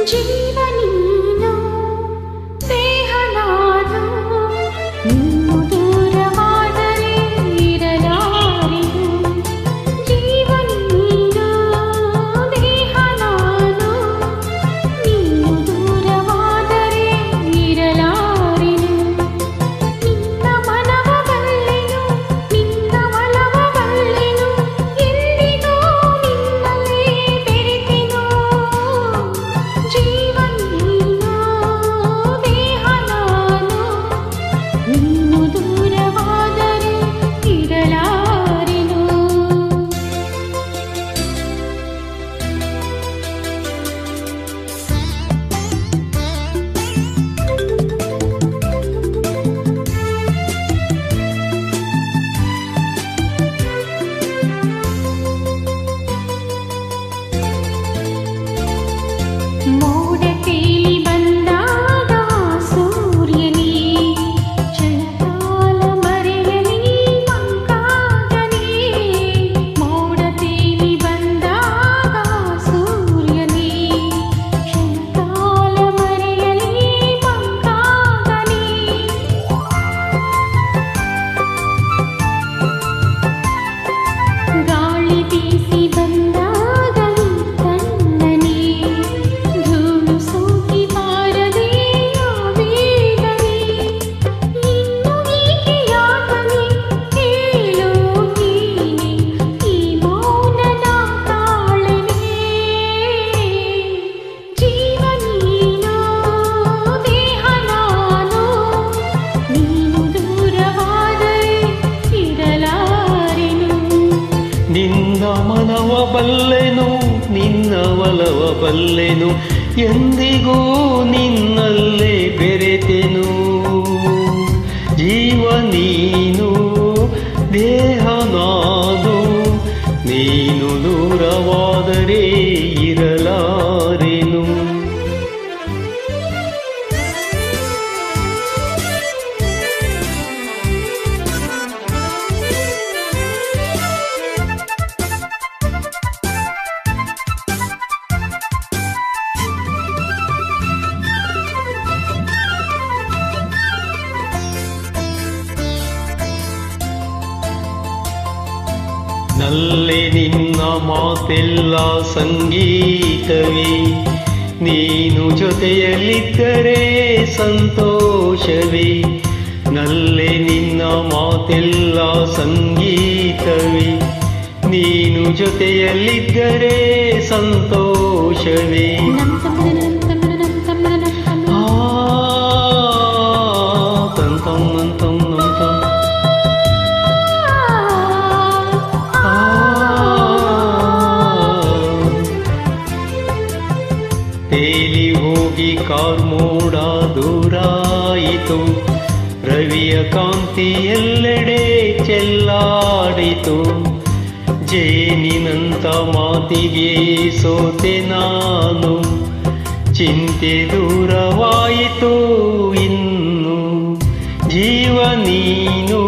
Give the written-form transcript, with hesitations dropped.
ಜೀವ ನೀನು ದೇಹ ನಾನು ನೀನು ದೂರವಾದರೆ ಇರಲಾರೆನು ಜೀವ ನೀನು ದೇಹ ನಾನು ನೀನು ದೂರವಾದರೆ ಇರಲಾರೆನು ನಿನ್ನ ಮನವ ಬಲ್ಲೆನು ನಿನ್ನ ಒಲವ ಬಲ್ಲೆನು ಎಂದಿಗೂ ನಿನ್ನಲ್ಲೇ ಬೆರೆತೆನು ಜೀವ ನೀನು ದೇಹ ನಾನು ನೀನು ದೂರವಾದರೆ ಇರಲಾರೆನು ಮೋಡ ತೇಲಿ ಬಂದಾಗ ಸೂರ್ಯನೇ ಕ್ಷಣಕಾಲ ಮರೆಯಲಿ ಮಂಕಾಗಲಿ ಮೋಡ ತೇಲಿ ಬಂದಾಗ ಸೂರ್ಯನೇ ಕ್ಷಣಕಾಲ ಮರೆಯಲಿ ಮಂಕಾಗಲಿ ಗಾಳಿ ಬೀಸಿ ಬಂದಾಗ ಕಣ್ಣನೇ ಧೂಳು ಸೋಕಿ ಬಾರದೆ ಆವೇಗನೆ ಇನ್ನು ಹೀಗೆ ಯಾಕನೆ ಹೇಳು ನೀನೆ ಈ ಮೌನದ ತಾಳನೆ ಜೀವ ನೀನು ದೇಹ ನಾನು ನೀನು ದೂರವಾದರೆ ಇರಲಾರೆನು ನಿನ್ನ ಮನವ ಬಲ್ಲೆನು ನಿನ್ನ ಒಲವ ಬಲ್ಲೆನು ಎಂದಿಗೂ ನಿನ್ನಲ್ಲೇ ಬೆರೆತೆನು ಜೀವ ನೀನು ದೇಹ ನಾನು ನೀನು ದೂರವಾದರೆ ಇರಲಾರೆನು ನಲ್ಲೆ ನಿನ್ನ ಮಾತೆಲ್ಲ ಸಂಗೀತವೇ ನೀನು ಜೊತೆಯಲ್ಲಿದ್ದರೆ ಸಂತೋಷವೇ ನಲ್ಲೆ ನಿನ್ನ ಮಾತೆಲ್ಲ ಸಂಗೀತವೇ ನೀನು ಜೊತೆಯಲ್ಲಿದ್ದರೆ ಸಂತೋಷವೇ ತಂತಂ ನಂತಂ ನಂತಂ ತೇಲಿ ಹೋಗಿ ಕಾರ್ಮೋಡ ದೂರಾಯಿತು ರವಿಯ ಕಾಂತಿ ಎಲ್ಲೆಡೆ ಚೆಲ್ಲಾಡಿತು ಜೇನಿನಂತ ಮಾತಿಗೆ ಸೋತೆ ನಾನು ಚಿಂತೆ ದೂರವಾಯಿತು ಇನ್ನು ಜೀವ ನೀನು